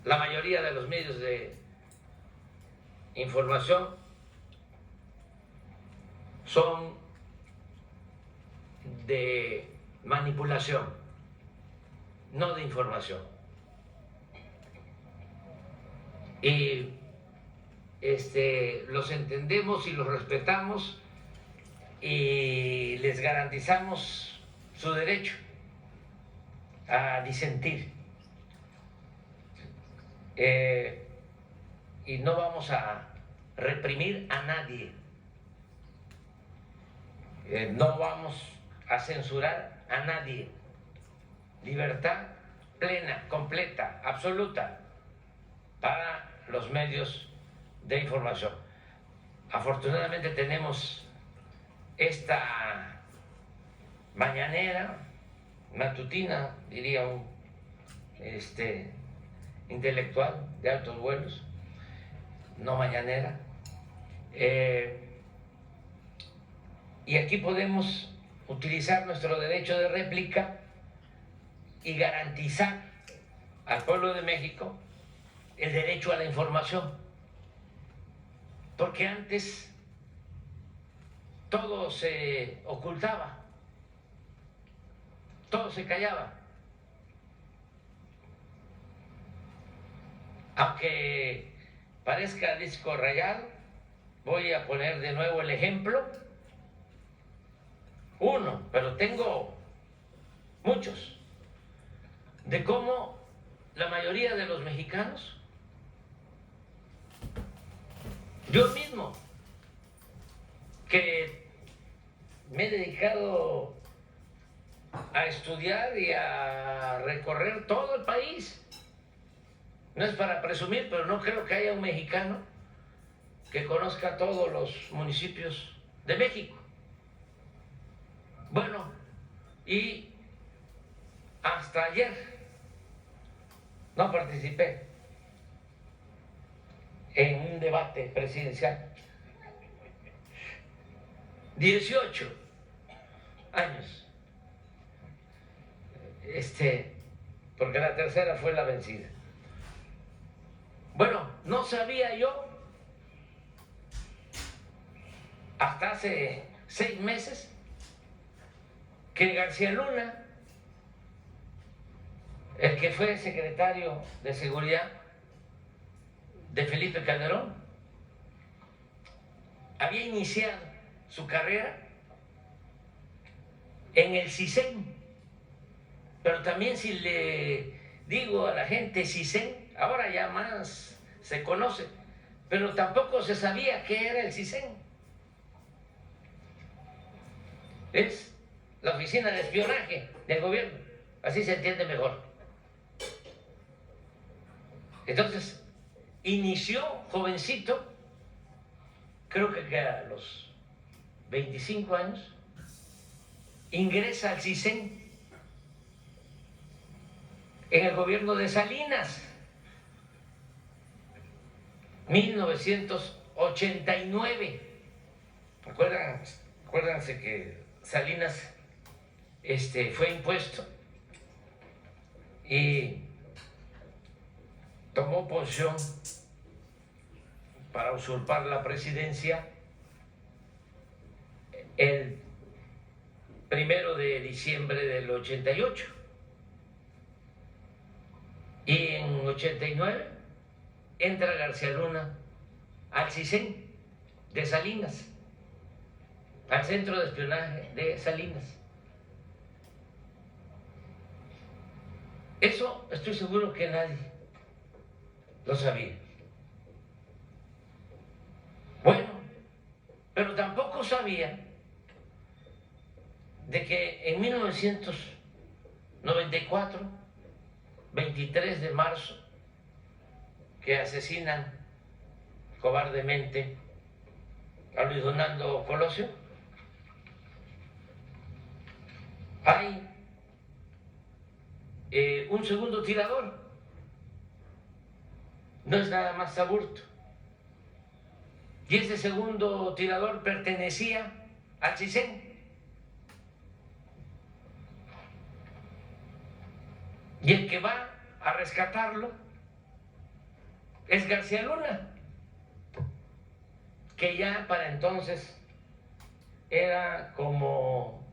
la mayoría de los medios de información son de manipulación, no de información. Y los entendemos y los respetamos y les garantizamos su derecho a disentir. Y no vamos a reprimir a nadie. No vamos a censurar a nadie. Libertad plena, completa, absoluta para los medios de información. Afortunadamente tenemos esta mañanera, matutina, diría un intelectual de altos vuelos, no mañanera. Y aquí podemos utilizar nuestro derecho de réplica y garantizar al pueblo de México el derecho a la información. Porque antes todo se ocultaba, todo se callaba. Aunque parezca disco rayado, voy a poner de nuevo el ejemplo. Uno, pero tengo muchos, de cómo la mayoría de los mexicanos, yo mismo, que me he dedicado a estudiar y a recorrer todo el país, no es para presumir, pero no creo que haya un mexicano que conozca todos los municipios de México. Bueno, y hasta ayer no participé en un debate presidencial. 18 años. Porque la tercera fue la vencida. Bueno, no sabía yo hasta hace 6 meses que García Luna, el que fue secretario de Seguridad de Felipe Calderón, había iniciado su carrera en el CISEN. Pero también, si le digo a la gente CISEN, ahora ya más se conoce, pero tampoco se sabía qué era el CISEN. Es la Oficina de Espionaje del Gobierno, así se entiende mejor. Entonces, inició jovencito, creo que a los 25 años, ingresa al CISEN en el gobierno de Salinas, 1989. Acuérdense que Salinas fue impuesto y tomó posesión para usurpar la presidencia el 1 de diciembre del 88. Y en 89 entra García Luna al CISEN de Salinas, al Centro de Espionaje de Salinas. Eso estoy seguro que nadie lo sabía. Bueno, pero tampoco sabía de que en 1994, 23 de marzo, que asesinan cobardemente a Luis Donaldo Colosio, hay un segundo tirador. No es nada más Aburto. Y ese segundo tirador pertenecía al CISEN. Y el que va a rescatarlo es García Luna, que ya para entonces era como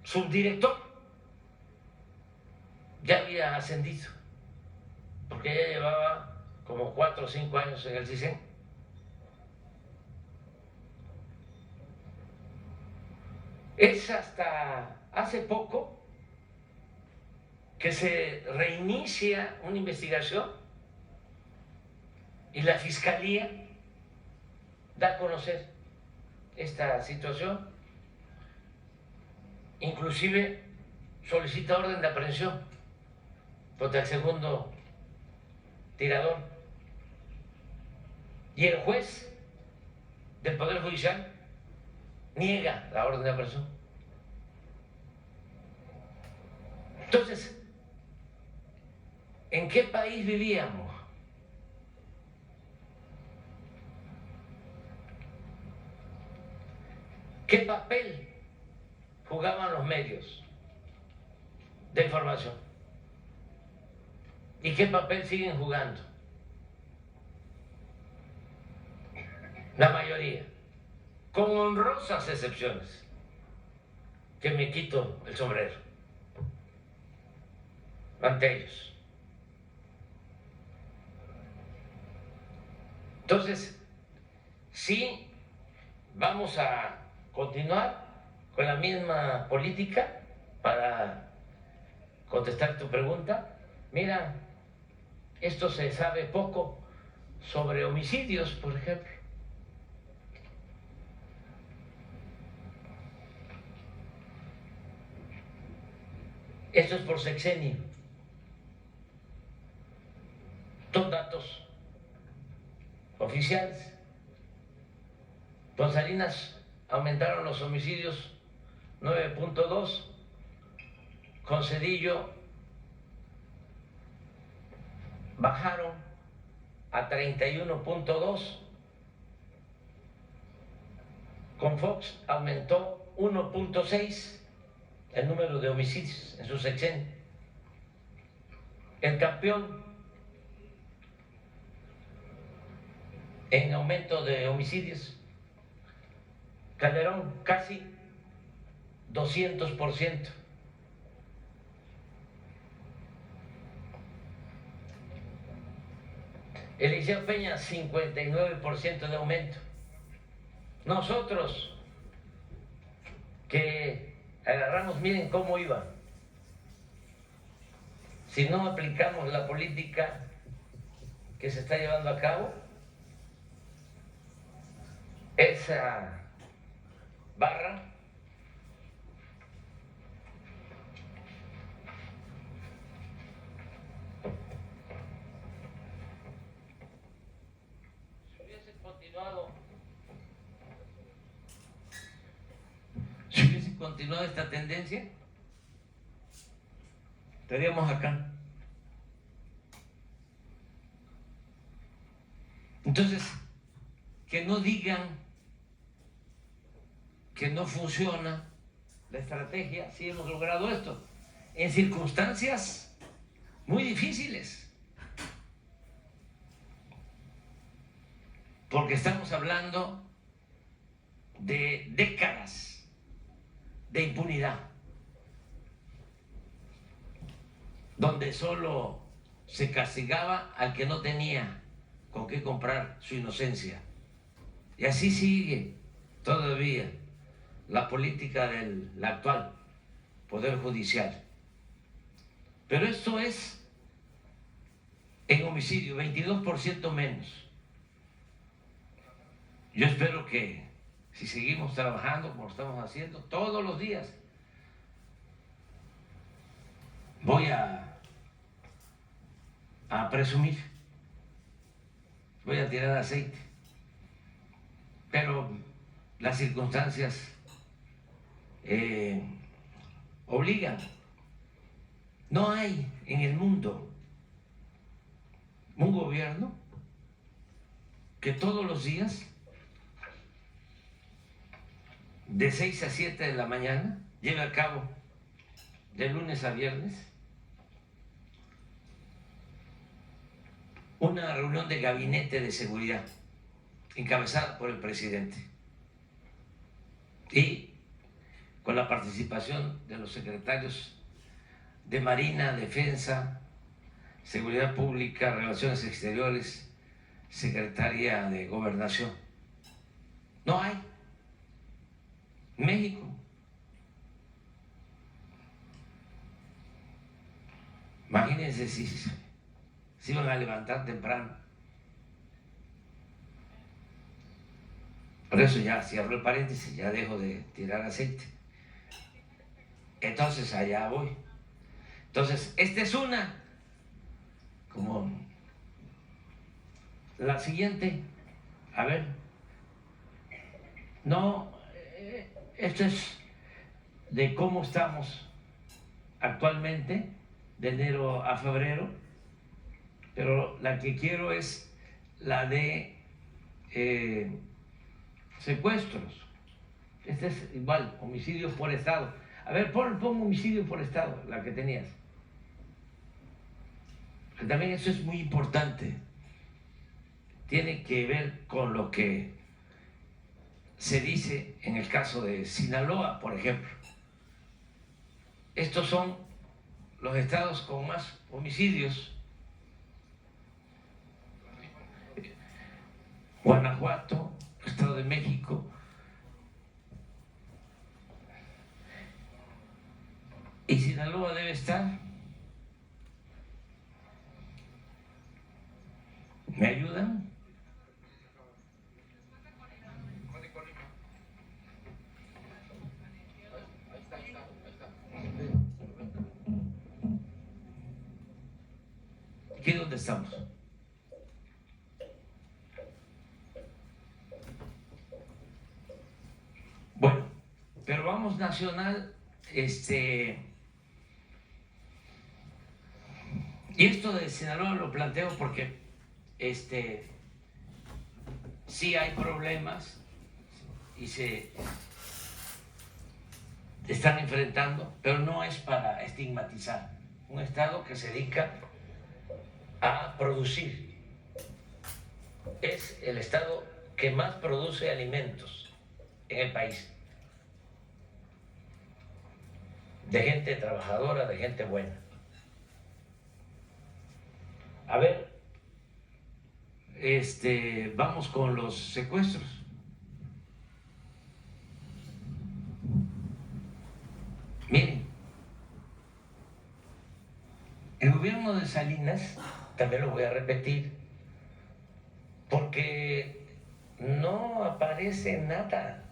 subdirector, ya había ascendido, porque ya llevaba como 4 o 5 años en el CISEN. Es hasta hace poco que se reinicia una investigación y la Fiscalía da a conocer esta situación, inclusive solicita orden de aprehensión contra el segundo tirador, y el juez del Poder Judicial niega la orden de aprehensión. Entonces, ¿en qué país vivíamos? ¿Qué papel jugaban los medios de información? ¿Y qué papel siguen jugando? La mayoría, con honrosas excepciones, que me quito el sombrero ante ellos. Entonces, sí, vamos a continuar con la misma política para contestar tu pregunta. Mira, esto se sabe poco sobre homicidios, por ejemplo. Esto es por sexenio. Son datos oficiales. Con Salinas aumentaron los homicidios 9.2, con Zedillo bajaron a 31.2, con Fox aumentó 1.6 el número de homicidios en su sexenio. El campeón en aumento de homicidios, Calderón, casi 200%. Eliseo Peña, 59% de aumento. Nosotros, que agarramos, miren cómo iba. Si no aplicamos la política que se está llevando a cabo, esa barra si hubiese continuado esta tendencia, estaríamos acá. Entonces, que no digan que no funciona la estrategia, si hemos logrado esto, en circunstancias muy difíciles, porque estamos hablando de décadas de impunidad, donde solo se castigaba al que no tenía con qué comprar su inocencia. Y así sigue todavía la política del actual Poder Judicial. Pero esto es en homicidio, 22% menos. Yo espero que si seguimos trabajando como estamos haciendo todos los días, voy a presumir, voy a tirar aceite, pero las circunstancias obligan. No hay en el mundo un gobierno que todos los días de 6 a 7 de la mañana lleve a cabo, de lunes a viernes, una reunión de gabinete de seguridad encabezada por el presidente y con la participación de los secretarios de Marina, Defensa, Seguridad Pública, Relaciones Exteriores, Secretaría de Gobernación. No hay. México. Imagínense si se iban a levantar temprano. Por eso ya cierro el paréntesis, ya dejo de tirar aceite. Entonces allá voy. Entonces, esta es una, como la siguiente, a ver, no, esto es de cómo estamos actualmente, de enero a febrero, pero la que quiero es la de secuestros. Este es igual, homicidios por estado. A ver, pon homicidio por estado, la que tenías. También eso es muy importante. Tiene que ver con lo que se dice en el caso de Sinaloa, por ejemplo. Estos son los estados con más homicidios. Guanajuato, Estado de México. Y Sinaloa debe estar. ¿Me ayudan? ¿Aquí dónde estamos? Bueno, pero vamos nacional, y esto de Sinaloa lo planteo porque sí hay problemas y se están enfrentando, pero no es para estigmatizar. Un estado que se dedica a producir. Es el estado que más produce alimentos en el país. De gente trabajadora, de gente buena. A ver, vamos con los secuestros. Miren, el gobierno de Salinas, también lo voy a repetir, porque no aparece nada,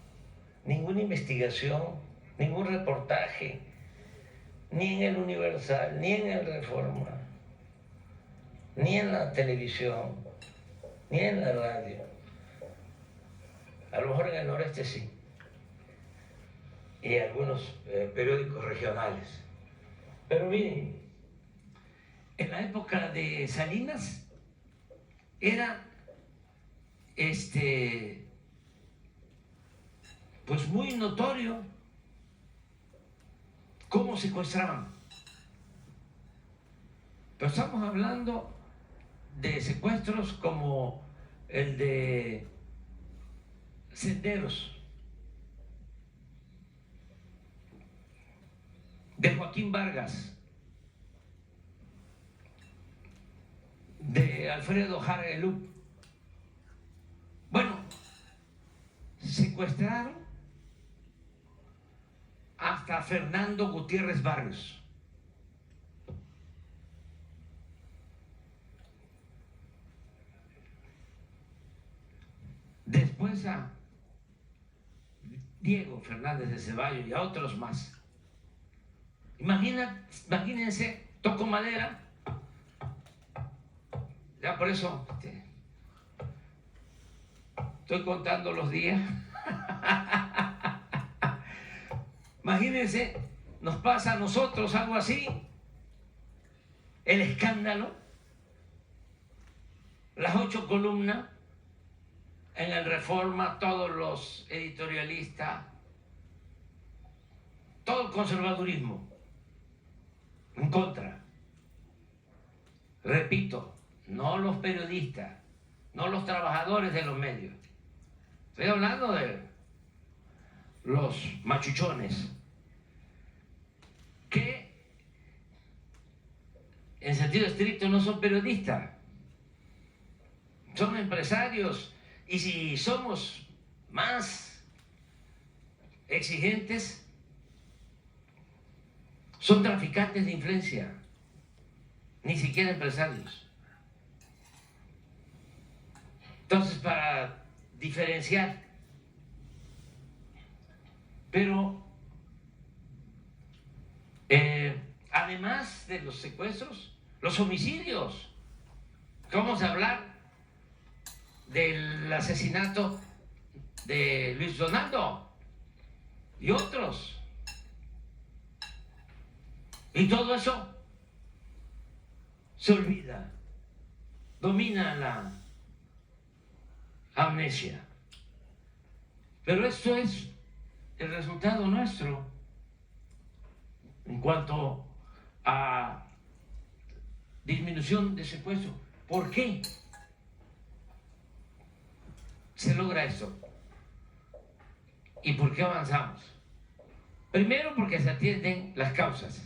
ninguna investigación, ningún reportaje, ni en el Universal, ni en el Reforma, ni en la televisión, ni en la radio. A lo mejor en el noreste sí, y algunos periódicos regionales. Pero miren, en la época de Salinas era pues muy notorio cómo secuestraban. Pero estamos hablando de secuestros como el de Senderos, de Joaquín Vargas, de Alfredo Jara Elup. Bueno, secuestraron hasta Fernando Gutiérrez Barrios. Después a Diego Fernández de Ceballos y a otros más. Imagínense, toco madera, ya por eso estoy contando los días. Imagínense, nos pasa a nosotros algo así, el escándalo, las 8 columnas en el Reforma, todos los editorialistas, todo el conservadurismo en contra. Repito, no los periodistas, no los trabajadores de los medios. Estoy hablando de los machuchones que en sentido estricto no son periodistas, son empresarios, y si somos más exigentes, son traficantes de influencia, ni siquiera empresarios. Entonces, para diferenciar, pero además de los secuestros, los homicidios, vamos a hablar del asesinato de Luis Donaldo y otros, y todo eso se olvida, domina la amnesia. Pero esto es el resultado nuestro en cuanto a disminución de secuestro. ¿Por qué se logra esto? ¿Y por qué avanzamos? Primero, porque se atienden las causas.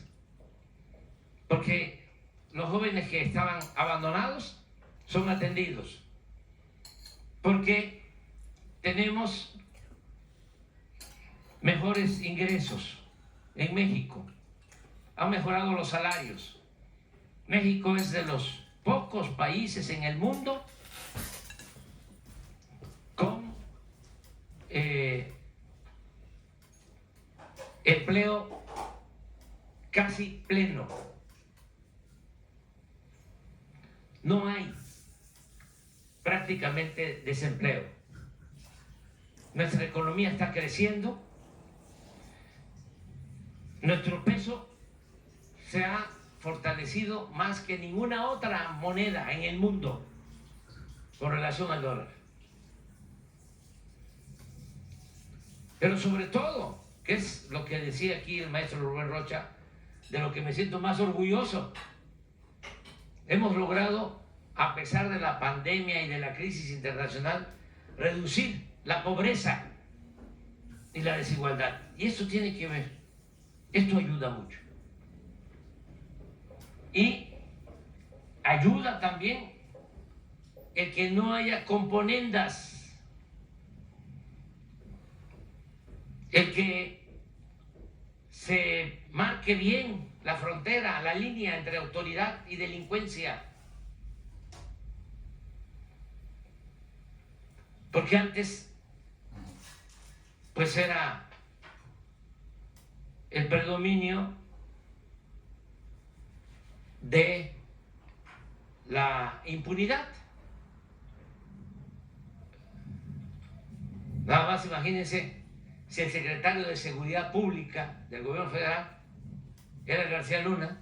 Porque los jóvenes que estaban abandonados son atendidos. Porque tenemos mejores ingresos en México. Han mejorado los salarios. México es de los pocos países en el mundo con empleo casi pleno. No hay prácticamente desempleo. Nuestra economía está creciendo. Nuestro peso se ha fortalecido más que ninguna otra moneda en el mundo con relación al dólar. Pero sobre todo, que es lo que decía aquí el maestro Rubén Rocha, de lo que me siento más orgulloso, hemos logrado, a pesar de la pandemia y de la crisis internacional, reducir la pobreza y la desigualdad. Y esto tiene que ver, esto ayuda mucho. Y ayuda también el que no haya componendas, el que se marque bien la frontera, la línea entre autoridad y delincuencia. Porque antes, pues era el predominio de la impunidad. Nada más imagínense si el secretario de Seguridad Pública del gobierno federal era García Luna,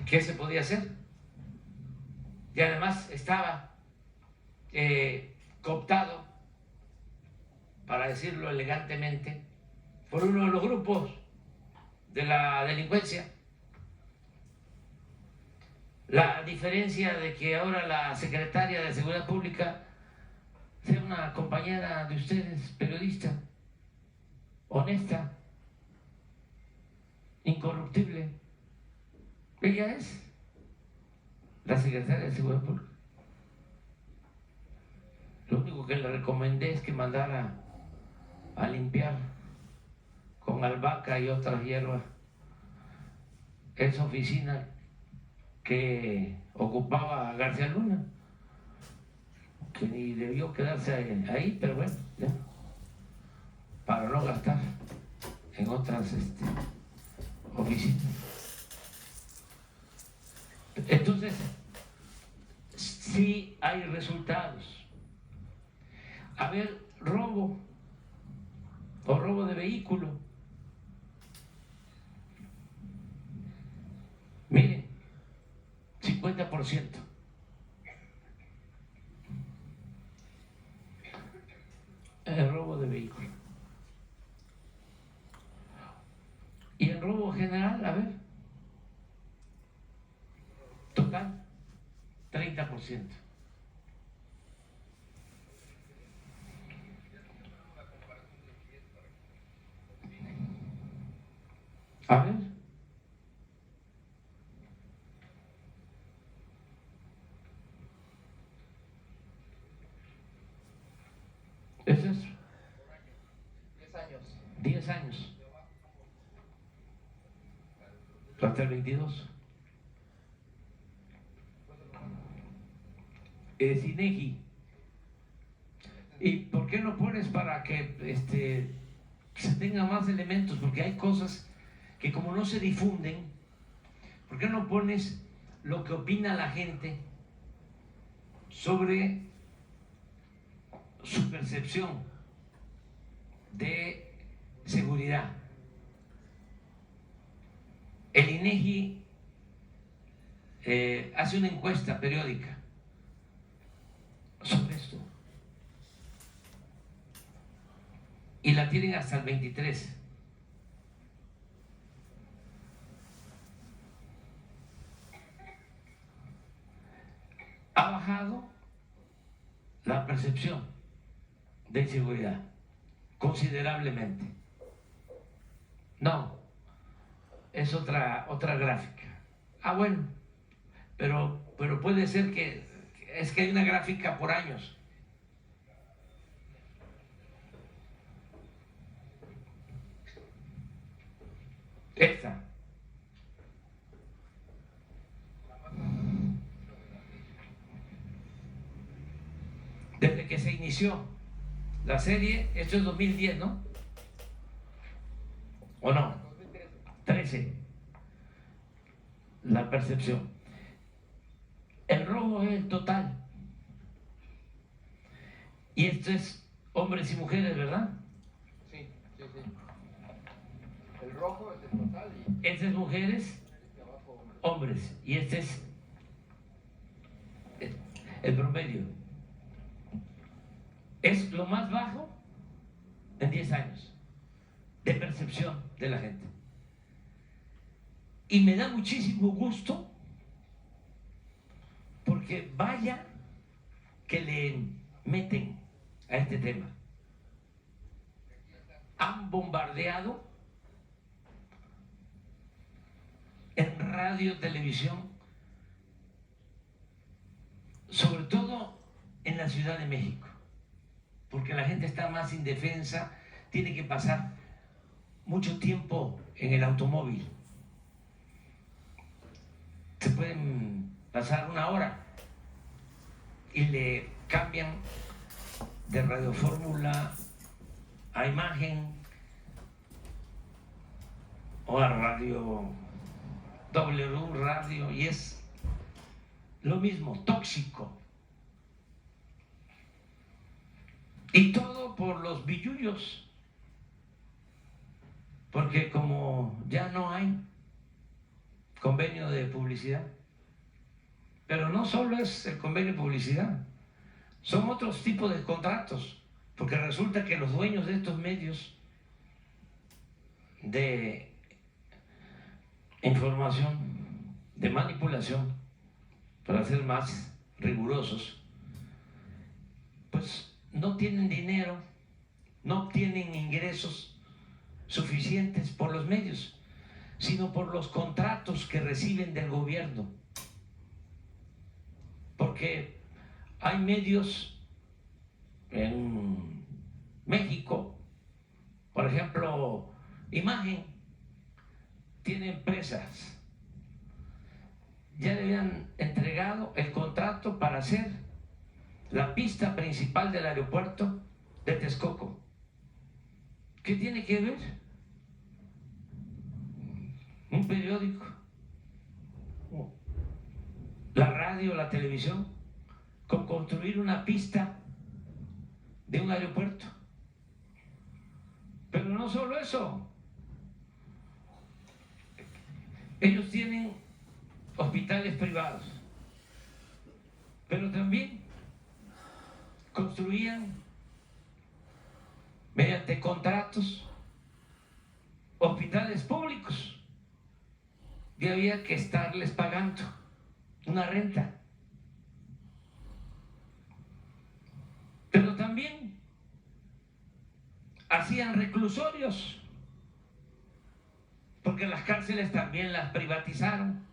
¿qué se podía hacer? Y además estaba cooptado, para decirlo elegantemente, por uno de los grupos de la delincuencia. La diferencia de que ahora la secretaria de Seguridad Pública sea una compañera de ustedes, periodista, honesta, incorruptible. Ella es la secretaria de Seguridad Pública. Lo único que le recomendé es que mandara a limpiar con albahaca y otras hierbas esa oficina que ocupaba García Luna, que ni debió quedarse ahí, pero bueno, ya, para no gastar en otras oficinas. Entonces, sí hay resultados. A ver, robo o robo de vehículo. Miren, 50%. El robo de vehículo. Y el robo general, a ver, total, 30%. A ver. ¿Es eso? 10 años. 10 años. Hasta el 22. INEGI. ¿Y por qué no pones para que se tengan más elementos? Porque hay cosas que como no se difunden, ¿por qué no pones lo que opina la gente sobre su percepción de seguridad? El INEGI hace una encuesta periódica sobre esto y la tienen hasta el 23. Ha bajado la percepción de inseguridad considerablemente. No, es otra gráfica. Ah, bueno, pero puede ser que es que hay una gráfica por años. Esta. Desde que se inició la serie, esto es 2010, ¿no? ¿O no? 13. La percepción. El robo es el total. Y esto es hombres y mujeres, ¿verdad? Sí. El rojo es el total y Este es mujeres, abajo hombres. Y este es el promedio. Es lo más bajo en 10 años de percepción de la gente. Y me da muchísimo gusto porque vaya que le meten a este tema. Han bombardeado en radio, televisión, sobre todo en la Ciudad de México, porque la gente está más indefensa, tiene que pasar mucho tiempo en el automóvil. Se pueden pasar una hora y le cambian de radiofórmula a imagen o a radio W radio y es lo mismo, tóxico. Y todo por los billullos, porque como ya no hay convenio de publicidad, pero no solo es el convenio de publicidad, son otros tipos de contratos, porque resulta que los dueños de estos medios de información, de manipulación, para ser más rigurosos, pues no tienen dinero, no obtienen ingresos suficientes por los medios, sino por los contratos que reciben del gobierno. Porque hay medios en México, por ejemplo, Imagen, tiene empresas, ya le habían entregado el contrato para hacer la pista principal del aeropuerto de Texcoco. ¿Qué tiene que ver un periódico, la radio, la televisión, con construir una pista de un aeropuerto? Pero no solo eso, ellos tienen hospitales privados, pero también construían mediante contratos hospitales públicos y había que estarles pagando una renta. Pero también hacían reclusorios, porque las cárceles también las privatizaron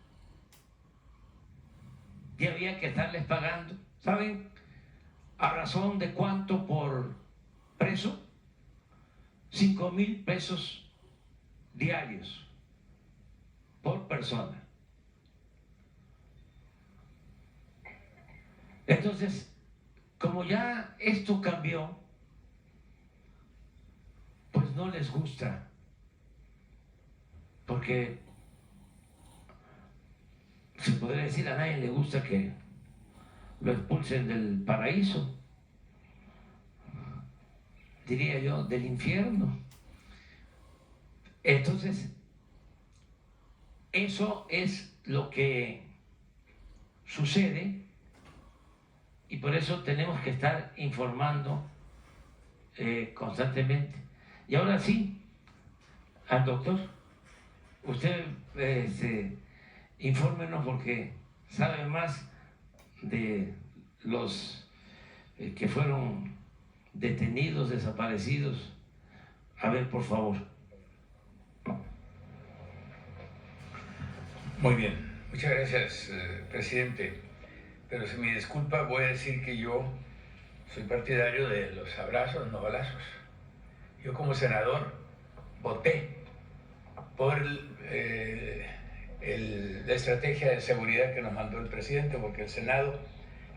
y había que estarles pagando. ¿Saben a razón de cuánto por preso? 5,000 pesos diarios por persona. Entonces, como ya esto cambió, pues no les gusta, porque se podría decir, a nadie le gusta que lo expulsen del paraíso, diría yo, del infierno. Entonces, eso es lo que sucede y por eso tenemos que estar informando constantemente. Y ahora sí, al doctor, usted infórmenos porque sabe más de los que fueron detenidos, desaparecidos. A ver, por favor. Muy bien, muchas gracias, presidente. Pero si me disculpa, voy a decir que yo soy partidario de los abrazos, no balazos. Yo como senador voté por la estrategia de seguridad que nos mandó el presidente, porque el Senado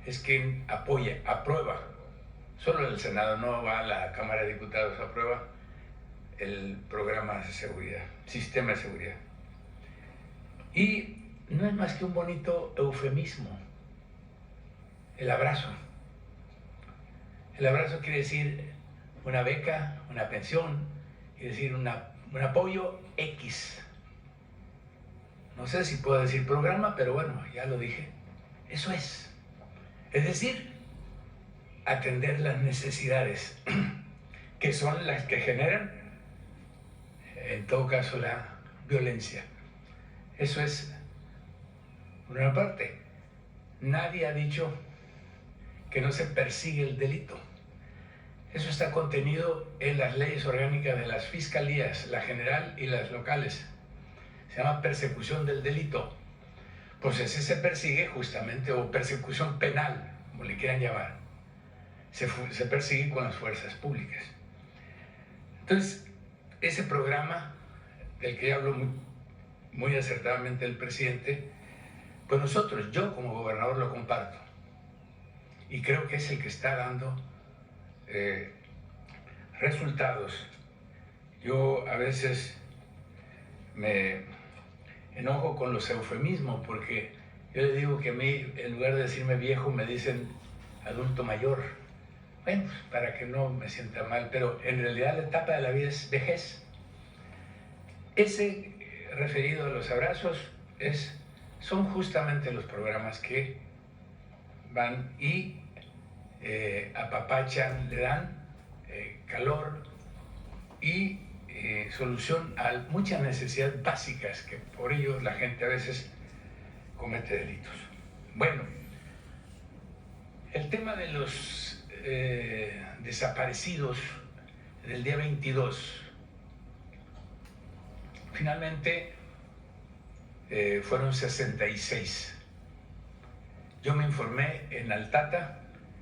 es quien aprueba. Solo el Senado, no va a la Cámara de Diputados, aprueba el programa de seguridad, sistema de seguridad. Y no es más que un bonito eufemismo, el abrazo. El abrazo quiere decir una beca, una pensión, quiere decir un apoyo X. No sé si puedo decir programa, pero bueno, ya lo dije. Eso es. Es decir, atender las necesidades, que son las que generan, en todo caso, la violencia. Eso es, por una parte. Nadie ha dicho que no se persigue el delito. Eso está contenido en las leyes orgánicas de las fiscalías, la general y las locales. Se llama persecución del delito. Pues ese se persigue justamente, o persecución penal, como le quieran llamar. Se persigue con las fuerzas públicas. Entonces, ese programa, del que habló muy acertadamente el presidente, pues nosotros, yo como gobernador lo comparto. Y creo que es el que está dando resultados. Yo a veces me enojo con los eufemismos porque yo le digo que a mí, en lugar de decirme viejo, me dicen adulto mayor. Bueno, pues para que no me sienta mal, pero en realidad la etapa de la vida es vejez. Ese referido a los abrazos son justamente los programas que van y apapachan, le dan calor y solución a muchas necesidades básicas que por ello la gente a veces comete delitos. Bueno, el tema de los desaparecidos del día 22, finalmente fueron 66. Yo me informé en Altata,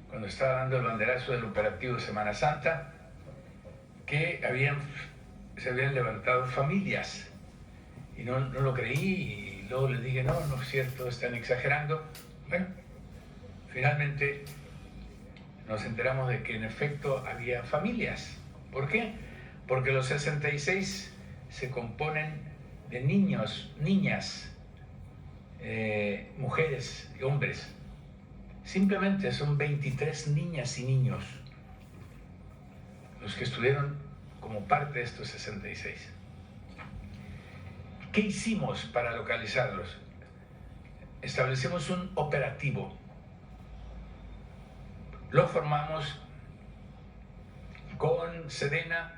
cuando estaba dando el banderazo del operativo Semana Santa, que se habían levantado familias. Y no lo creí, y luego les dije, no es cierto, están exagerando. Bueno, finalmente nos enteramos de que en efecto había familias. ¿Por qué? Porque los 66 se componen de niños, niñas, mujeres y hombres. Simplemente son 23 niñas y niños los que estuvieron como parte de estos 66. ¿Qué hicimos para localizarlos? Establecimos un operativo. Lo formamos con Sedena,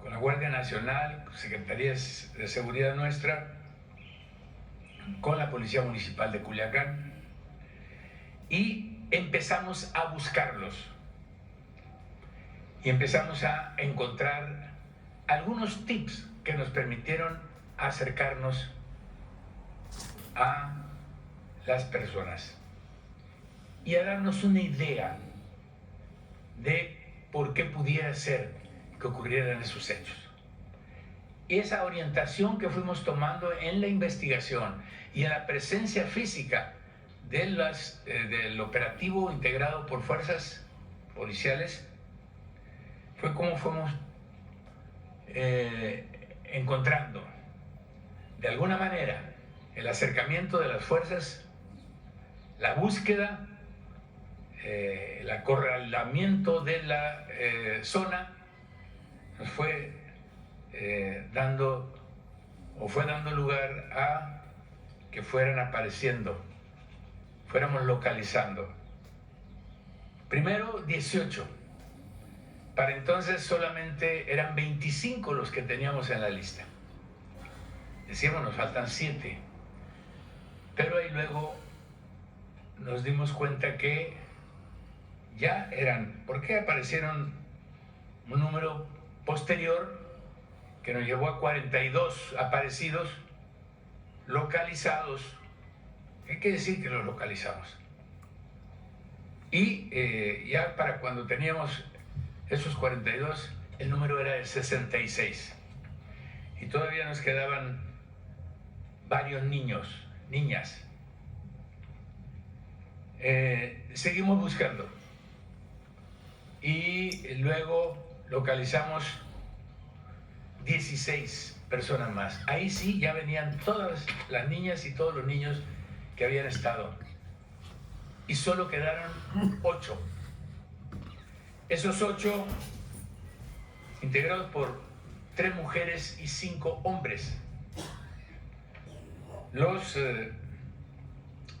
con la Guardia Nacional, Secretarías de Seguridad nuestra, con la Policía Municipal de Culiacán y empezamos a buscarlos. Y empezamos a encontrar algunos tips que nos permitieron acercarnos a las personas y a darnos una idea de por qué pudiera ser que ocurrieran esos hechos. Y esa orientación que fuimos tomando en la investigación y en la presencia física del operativo integrado por fuerzas policiales fue como fuimos encontrando de alguna manera el acercamiento de las fuerzas, la búsqueda, el acorralamiento de la zona nos fue dando lugar a que fueran apareciendo, fuéramos localizando. Primero 18. Para entonces solamente eran 25 los que teníamos en la lista. Decíamos, nos faltan 7. Pero ahí luego nos dimos cuenta que ya eran, porque aparecieron un número posterior que nos llevó a 42 aparecidos localizados. Hay que decir que los localizamos. Y ya para cuando teníamos esos 42, el número era de 66. Y todavía nos quedaban varios niños, niñas. Seguimos buscando. Y luego localizamos 16 personas más. Ahí sí ya venían todas las niñas y todos los niños que habían estado. Y solo quedaron 8. Esos 8, integrados por 3 mujeres y 5 hombres, los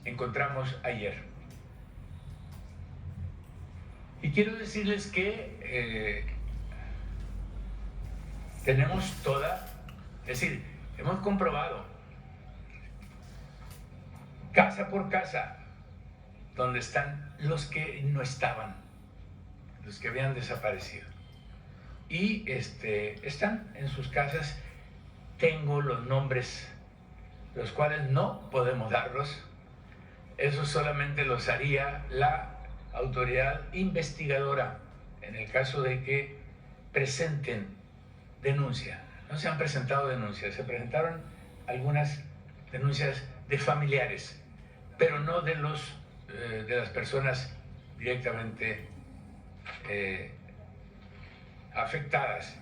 encontramos ayer. Y quiero decirles que tenemos es decir, hemos comprobado casa por casa donde están los que no estaban, los que habían desaparecido. Y están en sus casas. Tengo los nombres, los cuales no podemos darlos. Eso solamente los haría la autoridad investigadora en el caso de que presenten denuncia. No se han presentado denuncias, se presentaron algunas denuncias de familiares, pero no de las personas directamente afectadas.